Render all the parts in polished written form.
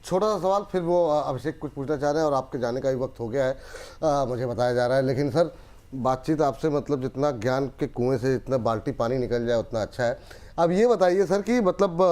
छोटा सा सवाल, फिर वो अभिषेक कुछ पूछना चाह रहे हैं और आपके जाने का भी वक्त हो गया है, मुझे बताया जा रहा है। लेकिन सर बातचीत आपसे मतलब जितना ज्ञान के कुएं से जितना बाल्टी पानी निकल जाए उतना अच्छा है। अब ये बताइए सर कि मतलब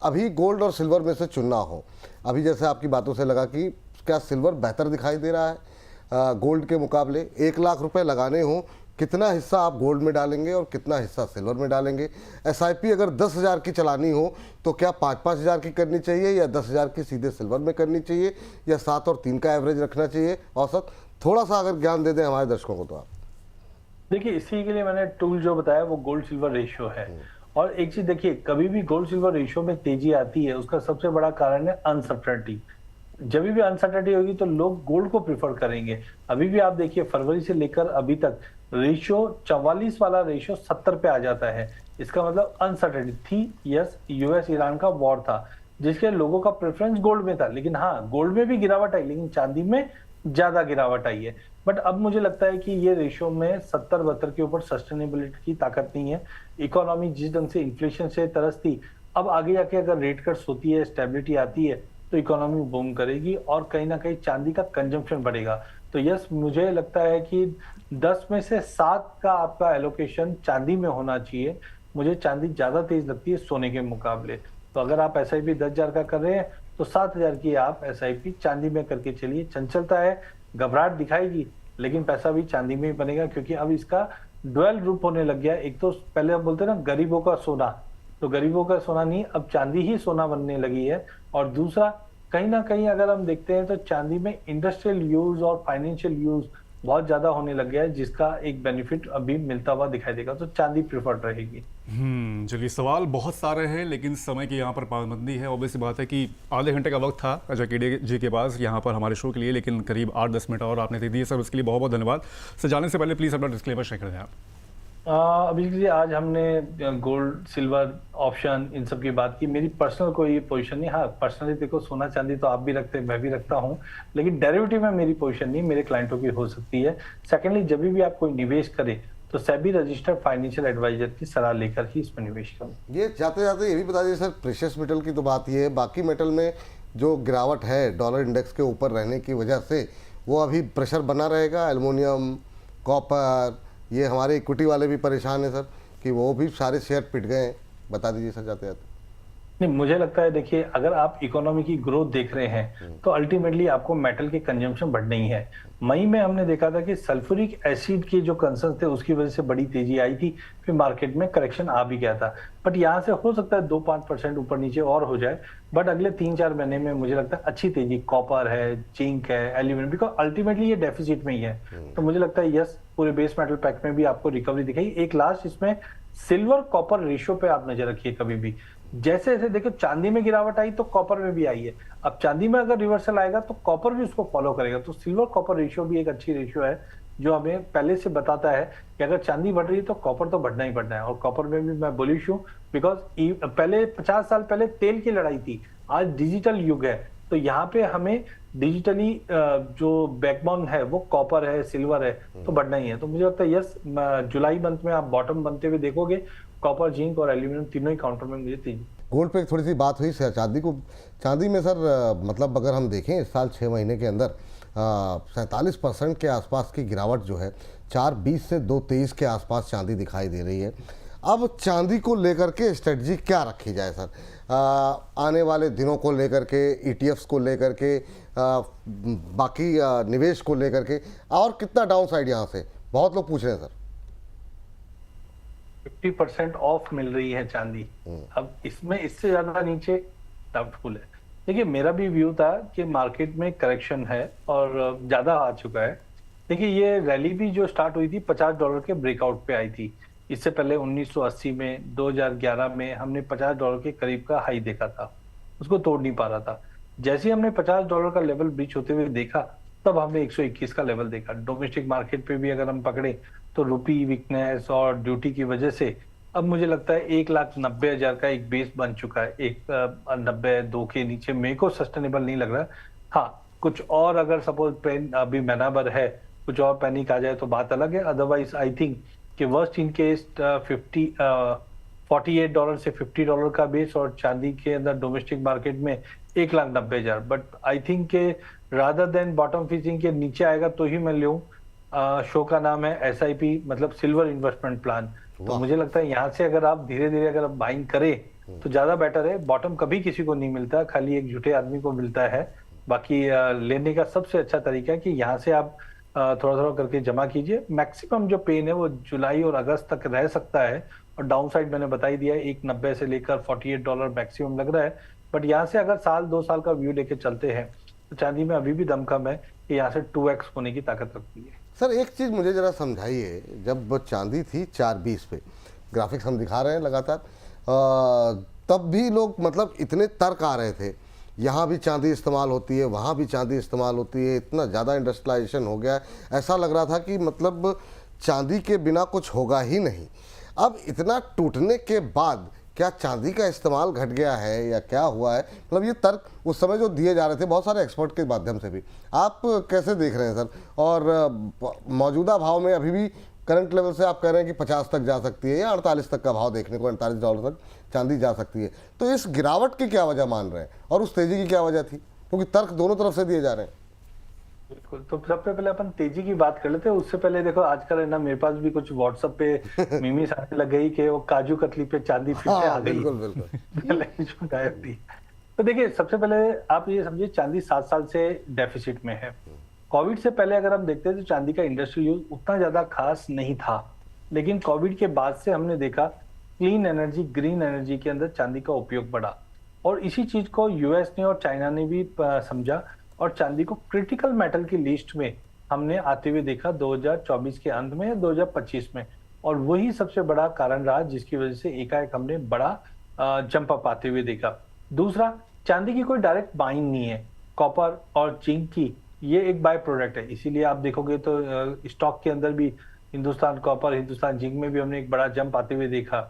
अभी गोल्ड और सिल्वर में से चुनना हो, अभी जैसे आपकी बातों से लगा कि क्या सिल्वर बेहतर दिखाई दे रहा है गोल्ड के मुकाबले? 1 लाख रुपए लगाने हो, कितना हिस्सा आप गोल्ड में डालेंगे और कितना हिस्सा सिल्वर में डालेंगे? एसआईपी अगर 10,000 की चलानी हो तो क्या 5-5 हज़ार की करनी चाहिए, या 10,000 की सीधे सिल्वर में करनी चाहिए, या 7 और 3 का एवरेज रखना चाहिए औसत? थोड़ा सा अगर ज्ञान दे दें हमारे दर्शकों को तो आप। देखिए, इसी के लिए मैंने टूल जो बताया वो गोल्ड सिल्वर रेशियो है। और एक चीज देखिए, कभी भी गोल्ड सिल्वर रेशियो में तेजी आती है उसका सबसे बड़ा कारण है अनसर्टेनिटी। जब भी अनसर्टेनिटी होगी तो लोग गोल्ड को प्रिफर करेंगे। अभी भी आप देखिए, फरवरी से लेकर अभी तक रेशियो 44 वाला रेशियो 70 पे आ जाता है। इसका मतलब अनसर्टेनिटी थी। यस, यूएस ईरान का वॉर था जिसके लोगों का प्रेफरेंस गोल्ड में था, लेकिन हाँ, गोल्ड में भी गिरावट आई, लेकिन चांदी में ज्यादा गिरावट आई है। बट अब मुझे लगता है कि ये रेशियो में 70-72 के ऊपर सस्टेनेबिलिटी की ताकत नहीं है। इकोनॉमी जिस ढंग से इन्फ्लेशन से तरसती, अब आगे जाके अगर रेट कट्स होती है, स्टेबिलिटी आती है, तो इकोनॉमी बूम करेगी और कहीं ना कहीं चांदी का कंजम्पशन बढ़ेगा। तो यस, मुझे लगता है कि 10 में से 7 का आपका एलोकेशन चांदी में होना चाहिए। मुझे चांदी ज्यादा तेज लगती है सोने के मुकाबले। तो अगर आप एसआईपी 10,000 का कर रहे हैं तो 7,000 की आप एसआईपी चांदी में करके चलिए। चंचलता है, घबराहट दिखाएगी, लेकिन पैसा भी चांदी में ही बनेगा, क्योंकि अब इसका डुअल रूप होने लग गया है। एक तो पहले हम बोलते हैं ना गरीबों का सोना, तो गरीबों का सोना नहीं, अब चांदी ही सोना बनने लगी है। और दूसरा, कहीं ना कहीं अगर हम देखते हैं तो चांदी में इंडस्ट्रियल यूज और फाइनेंशियल यूज बहुत ज्यादा होने लग गया है, जिसका एक बेनिफिट अभी मिलता हुआ दिखाई देगा। तो चांदी प्रिफर्ड रहेगी। चलिए, सवाल बहुत सारे हैं लेकिन समय की यहाँ पर पाबंदी है। ऑब्वियस बात है कि आधे घंटे का वक्त था अजय केडिया जी के पास यहाँ पर हमारे शो के लिए, लेकिन करीब 8-10 मिनट और आपने दे दिए सर, उसके लिए बहुत बहुत धन्यवाद सर। जाने से पहले प्लीज़ अपना डिस्क्लेमर शेयर कर दें आप। अभी के लिए आज हमने गोल्ड सिल्वर ऑप्शन इन सब की बात की। मेरी पर्सनल कोई पोजीशन नहीं। हाँ, पर्सनली देखो, सोना चांदी तो आप भी रखते हैं, मैं भी रखता हूँ, लेकिन डेरिवेटिव में मेरी पोजीशन नहीं, मेरे क्लाइंटों की हो सकती है। सेकेंडली, जब भी आप कोई निवेश करें तो सेबी रजिस्टर्ड फाइनेंशियल एडवाइजर की सलाह लेकर ही इसमें निवेश करें। ये जाते जाते ये भी बता दीजिए सर, प्रेशियस मेटल की तो बात ये है, बाकी मेटल में जो गिरावट है डॉलर इंडेक्स के ऊपर रहने की वजह से, वो अभी प्रेशर बना रहेगा? एल्युमिनियम, कॉपर, ये हमारे इक्विटी वाले भी परेशान हैं सर कि वो भी सारे शेयर पिट गए हैं, बता दीजिए सर जाते जाते। नहीं, मुझे लगता है देखिए, अगर आप इकोनॉमी की ग्रोथ देख रहे हैं तो अल्टीमेटली आपको मेटल के कंजम्पशन बढ़ना ही है। मई में हमने देखा था कि सल्फ्यूरिक एसिड के जो कंसर्न थे उसकी वजह से बड़ी तेजी आई थी, फिर मार्केट में करेक्शन आ भी गया था। बट यहाँ से हो सकता है 2-5% ऊपर नीचे और हो जाए, बट अगले 3-4 महीने में मुझे लगता है अच्छी तेजी कॉपर है, जिंक है, एल्यूमिनियम, बिकॉज अल्टीमेटली ये डेफिसिट में ही है। तो मुझे लगता है यस, पूरे बेस मेटल पैक में भी आपको रिकवरी दिखाई। एक लास्ट इसमें सिल्वर कॉपर रेशियो पे आप नजर रखिए कभी भी। जैसे जैसे देखो, चांदी में गिरावट आई तो कॉपर में भी आई है। अब चांदी में अगर रिवर्सल आएगा तो कॉपर भी उसको फॉलो करेगा। तो सिल्वर कॉपर रेशियो भी एक अच्छी रेशियो है जो हमें पहले से बताता है कि अगर चांदी बढ़ रही है तो कॉपर तो बढ़ना ही बढ़ना है। और कॉपर में भी मैं बुलिश हूँ, बिकॉज पहले 50 साल पहले तेल की लड़ाई थी, आज डिजिटल युग है। तो यहाँ पे हमें डिजिटली जो बैकबोन है वो कॉपर है, सिल्वर है, तो बढ़ना ही है। तो मुझे लगता है यस, जुलाई मंथ में आप बॉटम बनते हुए देखोगे, कॉपर, जिंक और एल्यूमिनियम तीनों ही काउंटर में मुझे तेजी। गोल्ड पे थोड़ी सी बात हुई सर, चांदी में सर मतलब अगर हम देखें इस साल 6 महीने के अंदर 47% के आसपास की गिरावट जो है, 4.20 से 2.23 के आसपास चांदी दिखाई दे रही है। अब चांदी को लेकर के स्ट्रेटजी क्या रखी जाए सर, आने वाले दिनों को लेकर के, ETFs को लेकर के, बाकी निवेश को लेकर के, और कितना डाउन साइड यहाँ से बहुत लोग पूछ रहे हैं सर? 50% ऑफ मिल रही है चांदी। अब इसमें इससे ज्यादा नीचे डाउटफुल है। देखिए, मेरा भी व्यू था कि मार्केट में करेक्शन है और ज्यादा आ चुका है। देखिए, ये रैली भी जो स्टार्ट हुई थी $50 के ब्रेकआउट पे आई थी। इससे पहले 1980 में, 2011 में हमने $50 के करीब का हाई देखा था, उसको तोड़ नहीं पा रहा था। जैसे ही हमने $50 का लेवल ब्रीच होते हुए देखा, तब हमने 121 का लेवल देखा। डोमेस्टिक मार्केट पे भी अगर हम पकड़े तो रुपी वीकनेस और ड्यूटी की वजह से अब मुझे लगता है 1,90,000 का एक बेस बन चुका है। 1,92 के नीचे मेरे को सस्टेनेबल नहीं लग रहा। हाँ, कुछ और अगर सपोज पेन अभी मैनाबर है, कुछ और पैनिक आ जाए तो बात अलग है। अदरवाइज आई थिंक कि वर्स्ट इन केस $48 से $50 का बेस, और चांदी के अंदर डोमेस्टिक मार्केट में 1,90,000। बट आई थिंक के रादर देन बॉटम फिशिंग के नीचे आएगा तो ही मैं लूँ। शो का नाम है SIP, मतलब सिल्वर इन्वेस्टमेंट प्लान। तो मुझे लगता है यहाँ से अगर आप धीरे धीरे अगर आप बाइंग करें तो ज्यादा बेटर है। बॉटम कभी किसी को नहीं मिलता, खाली एक झूठे आदमी को मिलता है। बाकी लेने का सबसे अच्छा तरीका है कि यहाँ से आप थोड़ा थोड़ा करके जमा कीजिए। मैक्सिमम जो पेन है वो जुलाई और अगस्त तक रह सकता है, और डाउन साइड मैंने बता ही दिया है, 1,90 से लेकर $48 मैक्सिमम लग रहा है। बट यहाँ से अगर साल 2 साल का व्यू लेके चलते हैं तो चांदी में अभी भी दमखम है कि यहाँ से 2x होने की ताकत रखती है। सर एक चीज़ मुझे ज़रा समझाइए, जब चांदी थी 420 पे, ग्राफिक्स हम दिखा रहे हैं लगातार, तब भी लोग मतलब इतने तर्क आ रहे थे, यहाँ भी चांदी इस्तेमाल होती है, वहाँ भी चांदी इस्तेमाल होती है, इतना ज़्यादा इंडस्ट्रियलाइजेशन हो गया है, ऐसा लग रहा था कि मतलब चांदी के बिना कुछ होगा ही नहीं। अब इतना टूटने के बाद क्या चांदी का इस्तेमाल घट गया है या क्या हुआ है? मतलब ये तर्क उस समय जो दिए जा रहे थे बहुत सारे एक्सपर्ट के माध्यम से भी, आप कैसे देख रहे हैं सर? और मौजूदा भाव में अभी भी करंट लेवल से आप कह रहे हैं कि 50 तक जा सकती है या 48 तक का भाव देखने को, $48 तक चांदी जा सकती है, तो इस गिरावट की क्या वजह मान रहे हैं और उस तेजी की क्या वजह थी? क्योंकि तर्क दोनों तरफ से दिए जा रहे हैं। बिल्कुल, तो सबसे पहले अपन तेजी की बात कर लेते हैं। उससे पहले देखो आजकल है ना, मेरे पास भी कुछ व्हाट्सएप पे मीमीस आने लग गई कि वो काजू कतली पे चांदी फिर से आ गई। बिल्कुल बिल्कुल। गायब थी। तो देखिए सबसे पहले आप ये समझिए, चांदी 7 साल से डेफिसिट में है। कोविड से पहले अगर हम देखते हैं तो चांदी का इंडस्ट्रियल यूज उतना ज्यादा खास नहीं था, लेकिन कोविड के बाद से हमने देखा क्लीन एनर्जी, ग्रीन एनर्जी के अंदर चांदी का उपयोग बढ़ा, और इसी चीज को यूएस ने और चाइना ने भी समझा, और चांदी को क्रिटिकल मेटल की लिस्ट में हमने आते हुए देखा 2024 के अंत में या 2025 में, और वही सबसे बड़ा कारण रहा जिसकी वजह से एकाएक हमने बड़ा जंप अप आते हुए देखा। दूसरा, चांदी की कोई डायरेक्ट बाइंग नहीं है, कॉपर और जिंक की ये एक बाय प्रोडक्ट है। इसीलिए आप देखोगे तो स्टॉक के अंदर भी हिंदुस्तान कॉपर, हिंदुस्तान जिंक में भी हमने एक बड़ा जंप आते हुए देखा।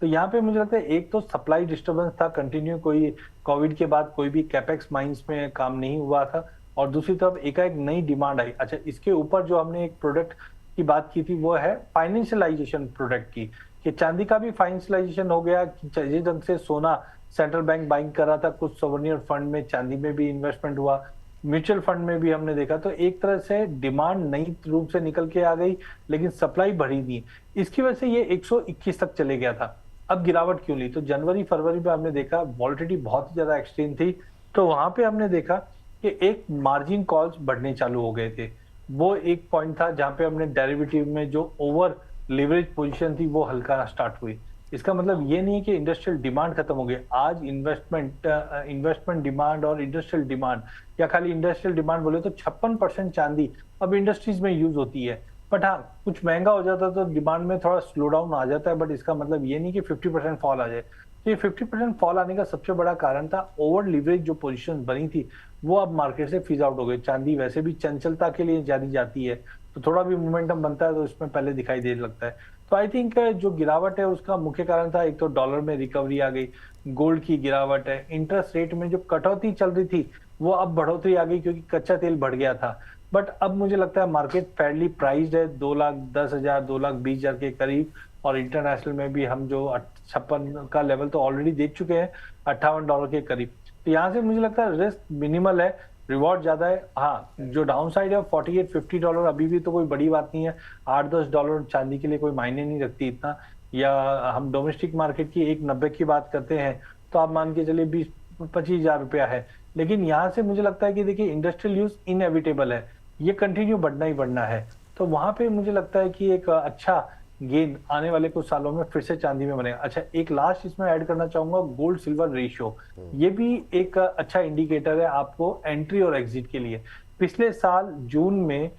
तो यहाँ पे मुझे लगता है एक तो सप्लाई डिस्टर्बेंस था कंटिन्यू, कोई कोविड के बाद कोई भी कैपेक्स माइंस में काम नहीं हुआ था, और दूसरी तरफ एकाएक नई डिमांड आई। अच्छा, इसके ऊपर जो हमने एक प्रोडक्ट की बात की थी वो है फाइनेंशियलाइजेशन प्रोडक्ट की, कि चांदी का भी फाइनेंशियलाइजेशन हो गया। जिस ढंग से सोना सेंट्रल बैंक बाइंग कर रहा था, कुछ सोवनियर फंड में चांदी में भी इन्वेस्टमेंट हुआ, म्यूचुअल फंड में भी हमने देखा। तो एक तरह से डिमांड नई रूप से निकल के आ गई, लेकिन सप्लाई बढ़ी नहीं। इसकी वजह से ये 121 तक चले गया था। अब गिरावट क्यों ली? तो जनवरी फरवरी में हमने देखा वॉलिटिलिटी बहुत ही ज्यादा एक्सट्रीम थी, तो वहां पे हमने देखा कि एक मार्जिन कॉल्स बढ़ने चालू हो गए थे। वो एक पॉइंट था जहां पे हमने डेरिवेटिव में जो ओवर लिवरेज पोजीशन थी वो हल्का स्टार्ट हुई। इसका मतलब ये नहीं कि इंडस्ट्रियल डिमांड खत्म हो गई। आज इन्वेस्टमेंट डिमांड और इंडस्ट्रियल डिमांड, या खाली इंडस्ट्रियल डिमांड बोले तो 56% चांदी अब इंडस्ट्रीज में यूज होती है। बट हाँ, कुछ महंगा हो जाता है तो डिमांड में थोड़ा स्लो डाउन आ जाता है, बट इसका मतलब ये नहीं कि 50% फॉल आ जाए। तो ये 50% फॉल आने का सबसे बड़ा कारण था ओवर लिवरेज जो पोजीशन बनी थी वो अब मार्केट से फिज आउट हो गई। चांदी वैसे भी चंचलता के लिए जानी जाती है, तो थोड़ा भी मोमेंटम बनता है तो इसमें पहले दिखाई देने लगता है। तो आई थिंक जो गिरावट है उसका मुख्य कारण था, एक तो डॉलर में रिकवरी आ गई, गोल्ड की गिरावट है, इंटरेस्ट रेट में जो कटौती चल रही थी वो अब बढ़ोतरी आ गई क्योंकि कच्चा तेल बढ़ गया था। बट अब मुझे लगता है मार्केट फेयरली प्राइस्ड है, 2,10,000 2,20,000 के करीब, और इंटरनेशनल में भी हम जो 56 का लेवल तो ऑलरेडी देख चुके हैं, $58 के करीब। तो यहाँ से मुझे लगता है रिस्क मिनिमल है, रिवॉर्ड ज्यादा है। हाँ, जो डाउन साइड है $48-50 अभी भी तो कोई बड़ी बात नहीं है। $8-10 चांदी के लिए कोई मायने नहीं रखती इतना। या हम डोमेस्टिक मार्केट की 1,90 की बात करते हैं तो आप मान के चलिए 20-25 हजार रुपया है। लेकिन यहाँ से मुझे लगता है कि देखिए इंडस्ट्रियल यूज इनएविटेबल है, ये कंटिन्यू बढ़ना ही बढ़ना है। तो वहां पे मुझे लगता है कि एक अच्छा गेन आने वाले कुछ सालों में फिर से चांदी में बनेगा। अच्छा, एक लास्ट इसमें ऐड करना चाहूंगा, गोल्ड सिल्वर रेशियो, ये भी एक अच्छा इंडिकेटर है आपको एंट्री और एग्जिट के लिए। पिछले साल जून में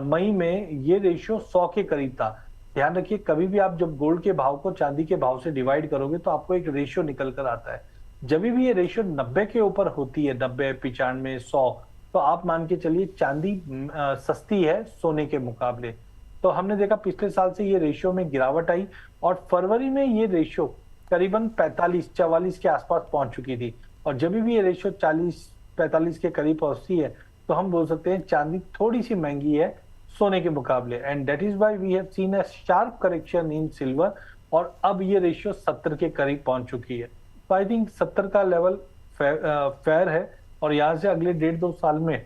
मई में ये रेशियो 100 के करीब था। ध्यान रखिए, कभी भी आप जब गोल्ड के भाव को चांदी के भाव से डिवाइड करोगे तो आपको एक रेशियो निकल कर आता है। जब भी ये रेशियो 90 के ऊपर होती है, 90, 95, 100, तो आप मान के चलिए चांदी सस्ती है सोने के मुकाबले। तो हमने देखा पिछले साल से ये रेशियो में गिरावट आई, और फरवरी में ये रेशियो करीबन 45-44 के आसपास पहुंच चुकी थी। और जब भी ये रेशियो 40-45 के करीब पहुंचती है तो हम बोल सकते हैं चांदी थोड़ी सी महंगी है सोने के मुकाबले। And that is why we have seen a sharp correction in silver और अब ये रेशियो 70 के करीब पहुंच चुकी है। तो आई थिंक 70 का लेवल फेयर है और यहाँ से अगले 1.5-2 साल में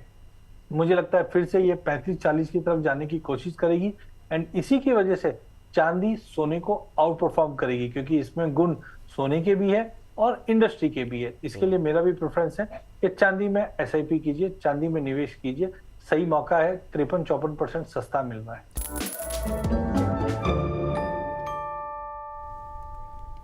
मुझे लगता है फिर से ये 35-40 की तरफ जाने की कोशिश करेगी एंड इसी की वजह से चांदी सोने को आउट परफॉर्म करेगी, क्योंकि इसमें गुण सोने के भी है और इंडस्ट्री के भी है। इसके लिए मेरा भी प्रेफरेंस है कि चांदी में SIP कीजिए, चांदी में निवेश कीजिए। सही मौका है, 53-54% सस्ता मिल रहा है।